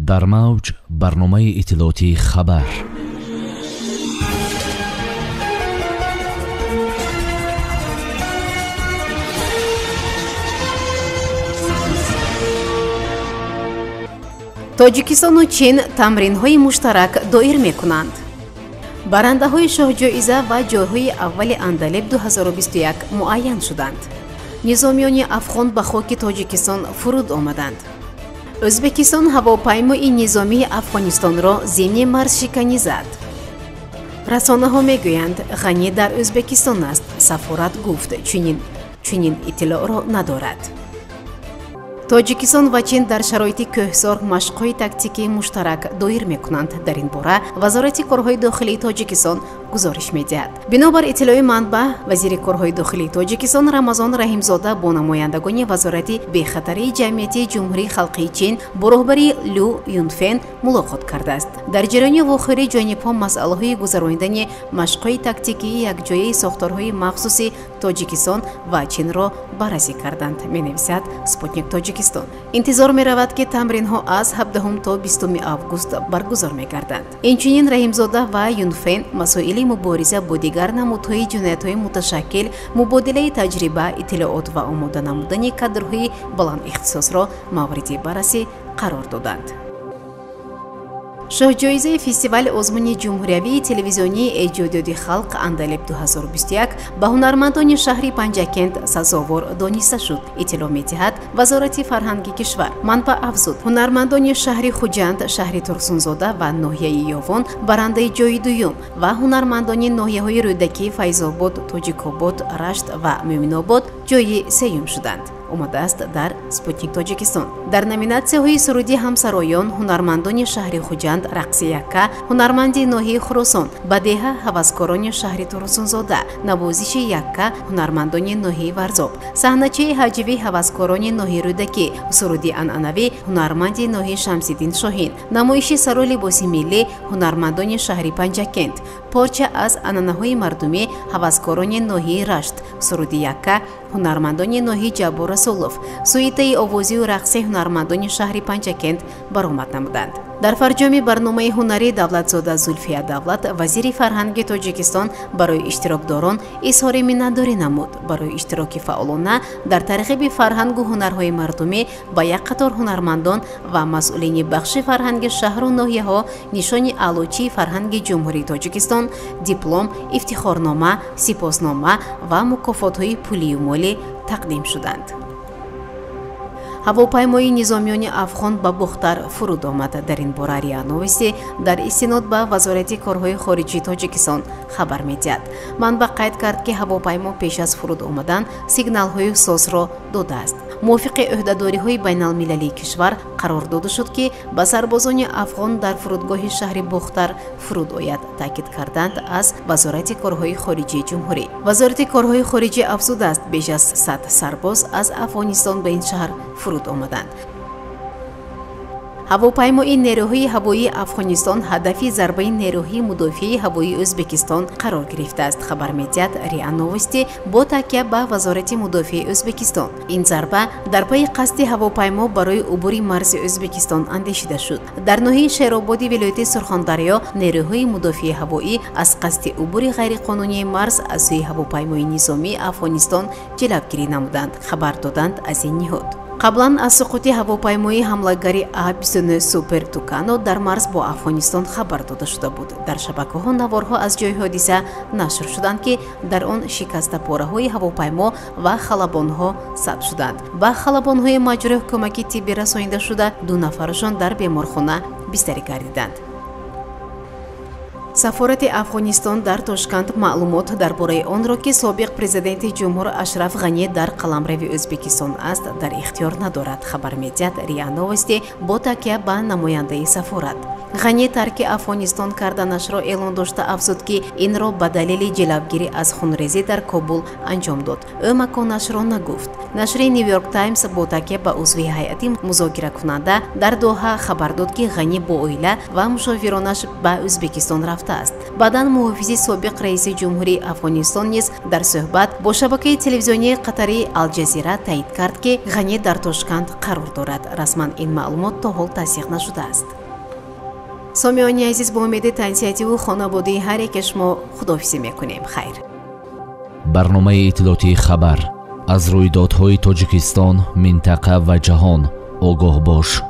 дар мавҷ барномаи иттилоотии хабар. тоҷикистону чин тамринҳои муштарак доир мекунанд. барандаҳои шоҳҷоиза ва ҷойҳои аввали Андалеб 2021 муайян шуданд. низомиёни афғон ба хоки Тоҷикистон фуруд омаданд. Ӯзбекистон ҳавопаймои низомии Афғонистонро зимни маршиканӣ зад. расонаҳо мегӯянд ғанӣ дар Ӯзбекистон аст. сафорат гуфт чунин иттилоъро надорад. тоҷикистон ва чин дар шароити кӯҳсор машқҳои тактикии муштарак доир мекунанд. дар ин бора вазорати корҳои дохилии Тоҷикистон гузориш медиҳад. бинобар иттилои манбаъ, вазири корҳои дохилии Тоҷикистон Рамазон Раҳимзода бо намояндагони вазорати бехатарии ҷамъиятии ҷумҳурии халқии чин бо роҳбари Лю Юнфен мулоқот кардааст. дар ҷараёни вохӯрӣ ҷонибҳо масъалаҳои гузарондани машқҳои тактикии якҷояи сохторҳои махсуси Тоҷикистон ва Чинро баррасӣ карданд, менависад Спутник Тоҷикистон. интизор меравад ки тамринҳо аз 17 то 20 август баргузор мегарданд. инчунин Раҳимзода ва Юнфен масоили мубориза бо дигар намудҳои ҷиноятҳои муташаккил, мубодилаи таҷриба, иттилоот ва омода намудани кадрҳои баландихтисосро мавриди баррасӣ қарор доданд. шоҳҷоизаи фестивали озмуни ҷумҳуриявии телевизионии эҷодиёти халқ Андалеб 2021 ба ҳунармандони шаҳри Панҷакент сазовор дониста шуд. иттилоъ медиҳад вазорати фарҳанги кишвар. манбаъ афзуд, ҳунармандони шаҳри Хуҷанд, шаҳри Турсунзода ва ноҳияи Ёвон барандаи ҷои дуюм ва ҳунармандони ноҳияҳои рӯдакӣ Файзобод, Тоҷикобод, Рашт ва Мӯминобод ҷои сеюм шуданд. омадааст дар Спутник Тоҷикистон. дар номинатсияҳои суруди ҳамсароён ҳунармандони шаҳри Хуҷанд рақси якка, ҳунарманди ноҳияи Хуросон, бадеҳа ҳаваскорони шаҳри Турсунзода, навозиши якка, ҳунармандони ноҳияи Варзоб, саҳначаи ҳаҷвӣ ҳаваскорони ноҳияи рӯдакӣ, суруди анъанавӣ ҳунарманди ноҳияи Шамсиддин Шоҳин, намоиши саро либоси миллӣ ҳунармандони шаҳри Панҷакент, порча аз анъанаҳои мардумӣ ҳаваскорони ноҳияи Рашт, суруди якка ҳунармандони ноҳияи Ҷаббор Расулов, суитаи овозию рақси ҳунармандони шаҳри Панҷакент баромад намуданд. дар фарҷоми барномаи ҳунарии Давлатзода Зульфия Давлат, вазири фарҳанги Тоҷикистон барои иштирокдорон изҳори миннатдорӣ намуд. барои иштироки фаъолона дар тарғиби фарҳангу ҳунарҳои мардумӣ ба як қатор ҳунармандон ва масъулини бахши фарҳанги шаҳру ноҳияҳо нишони аълочии фарҳанги ҷумҳурии Тоҷикистон, диплом, ифтихорнома, сипоснома ва мукофотҳои пулию молӣ тақдим шуданд. ҳавопаймои низомиёни афғон ба Бухтар фуруд омад. дар ин бора риа новисти дар истинод ба вазорати корҳои хориҷии Тоҷикистон хабар медиҳад. манбаъ қайд кард ки ҳавопаймо пеш аз фуруд омадан сигналҳои созро додааст. мувофиқи ӯҳдадориҳои байналмилалии кишвар қарор дода шуд ки ба сарбозони афғон дар фурудгоҳи шаҳри Бухтар фуруд ояд, таъкид карданд аз вазорати корҳои хориҷии ҷумҳурӣ. вазорати корҳои хориҷӣ афзудааст беш аз 100 сарбоз аз Афғонистон ба ин шаҳр фуруд омаданд. ҳавопаймои нерӯҳои ҳавоии Афғонистон ҳадафи зарбаи нерӯҳои мудофиаи ҳавоии Ӯзбекистон қарор гирифтааст. хабар медиҳад риа новисти бо такя ба вазорати мудофиаи Ӯзбекистон. ин зарба дар пайи қасди ҳавопаймо барои убури марзи Ӯзбекистон андешида шуд. дар ноҳияи Шерободи вилояти Сурхондарё нерӯҳои мудофиаи ҳавоӣ аз қасди убури ғайриқонунии марз аз сӯи ҳавопаймои низомии Афғонистон ҷилавгирӣ намуданд, хабар доданд аз ин ниҳод. қаблан аз суқути ҳавопаймои ҳамлагари А-29 Супер Тукано дар марз бо Афғонистон хабар дода шуда буд. дар шабакаҳо наворҳо аз ҷои ҳодиса нашр шуданд ки дар он шикастапораҳои ҳавопаймо ва халабонҳо сабт шуданд. ба халабонҳои маҷрӯҳ кӯмаки тиббӣ расонида шуда, 2 нафарашон дар беморхона бистарӣ гардиданд. сафорати Афғонистон дар Тошканд маълумот дар бораи онро ки собиқ президенти ҷумҳур Ашраф Ғанӣ дар қаламрави Ӯзбекистон аст, дар ихтиёр надорад. хабар медиҳад риа новисти бо такя ба намояндаи сафорат. ғани тарки афғонистон карданашро эълон дошта афзуд ки инро ба далели ҷилавгирӣ аз хунрезӣ дар Кобул анҷом дод. ӯ маконашро нагуфт. Нашри Нью-Йорк Таймс бо такя ба узви ҳайати музокиракунанда дар Доҳа хабар дод ки ғани бо оила ва мушовиронаш ба Ӯзбекистон рафтааст. Баъдан муҳофизи собиқ раиси ҷумҳурии Афғонистон низ дар суҳбат бо шабакаи телевизионии қатарии Алҷазира таъид кард ки ғани дар Тошканд қарор дорад. Расман ин маълумот то ҳол тасдиқ нашудааст. سامعانی عزیز با امید تنصیحاتی و خانوادگی هر یک شما خداحافظی میکنیم. خیر. برنامه اطلاعاتی خبر از رویدادهای تاجیکستان، منطقه و جهان آگاه باش.